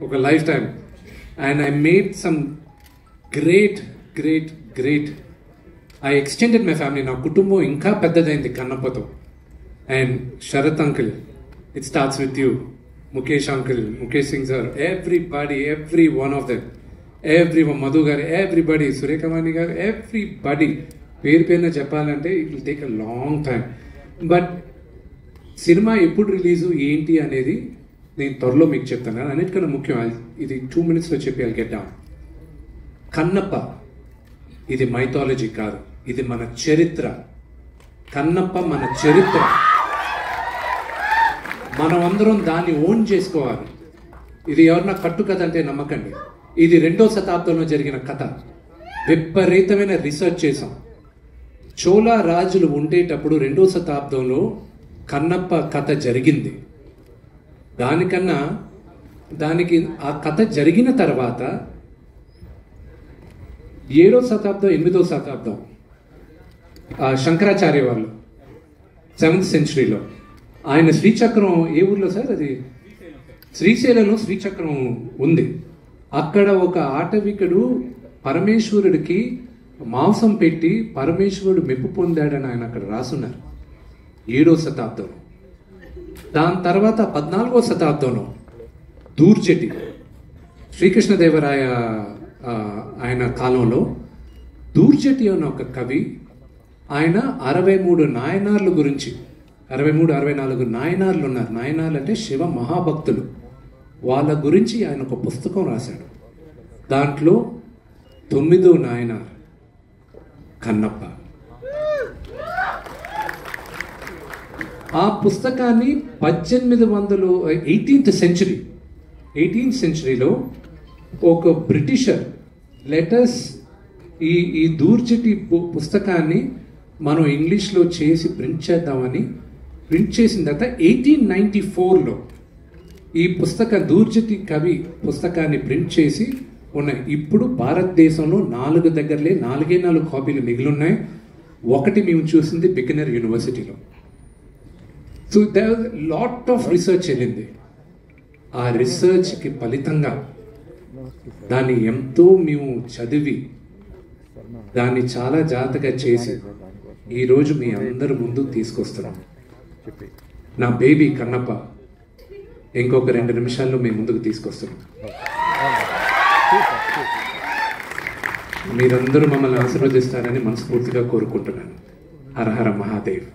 ఒక life time. And I made some great great great I extended my family. నా కుటుంబం ఇంకా పెద్దదైంది కన్నప్పతో. And Sarath uncle, it starts with you. Mukesh uncle, Mukesh Singh sir, everybody, every one of them, every one, Madhu garu, everybody, Surekhavani garu, everybody పేరు పేరున చెప్పాలంటే it will take a long time. But cinema ఎప్పుడు release ఏంటి అనేది నేను త్వరలో మీకు చెప్తాను. అన్నిటికన్నా ముఖ్యం, ఇది 2 minutesలో చెప్పి I'll get down. కన్నప్ప ఇది మైథాలజీ కాదు, ఇది మన చరిత్ర. కన్నప్ప మన చరిత్ర. మనం అందరం దాన్ని ఓన్ చేసుకోవాలి. ఇది ఎవరన్నా కట్టు కథ అంటే నమ్మకండి. ఇది 2వ శతాబ్దంలో జరిగిన కథ. విపరీతమైన రీసెర్చ్ చేసాం. చోళా రాజులు ఉండేటప్పుడు 2వ శతాబ్దంలో కన్నప్ప కథ జరిగింది. దానికి ఆ కథ జరిగిన తర్వాత 7వ శతాబ్దం 8వ శతాబ్దం శంకరాచార్య వాళ్ళు 7th centuryలో ఆయన శ్రీచక్రం, ఏ ఊర్లో సార్ అది? శ్రీశైలంలో శ్రీచక్రం ఉంది. అక్కడ ఒక ఆటవికుడు పరమేశ్వరుడికి మాంసం పెట్టి పరమేశ్వరుడు మెప్పు పొందాడని ఆయన అక్కడ రాసున్నారు 7వ శతాబ్దంలో. దాని తర్వాత 14వ శతాబ్దంలో దూర్జటి, శ్రీకృష్ణదేవరాయ ఆయన కాలంలో దూర్జటి అన్న ఒక కవి, ఆయన 63 నాయనార్ల గురించి, 64 నాయనార్లు ఉన్నారు. నాయనార్లు అంటే శివ మహాభక్తులు. వాళ్ళ గురించి ఆయన ఒక పుస్తకం రాశాడు. దాంట్లో 9వ నాయనార్ కన్నప్ప. ఆ పుస్తకాన్ని 18th centuryలో ఒక బ్రిటిషర్ లెటర్స్ ఈ దూర్జటి పుస్తకాన్ని మనం ఇంగ్లీష్లో చేసి ప్రింట్ చేద్దామని ప్రింట్ చేసిన తర్వాత 1894లో ఈ పుస్తకం దూర్జటి కవి పుస్తకాన్ని ప్రింట్ చేసి ఉన్నాయి. ఇప్పుడు భారతదేశంలో 4 కాపీలు మిగిలిన్నాయి. ఒకటి మేము చూసింది బిగినర్ యూనివర్సిటీలో. So there was lot of research వెళ్ళింది. ఆ రీసెర్చ్కి ఫలితంగా దాన్ని ఎంతో మేము చదివి దాన్ని చాలా జాగ్రత్తగా చేసి ఈరోజు మీ అందరి ముందు తీసుకొస్తున్నాం. నా బేబీ కన్నప్ప ఇంకొక 2 నిమిషాల్లో మీ ముందుకు తీసుకొస్తున్నాం. మీరందరూ మమ్మల్ని ఆశీర్వదిస్తారని మనస్ఫూర్తిగా కోరుకుంటున్నాను. హర హర మహాదేవ్.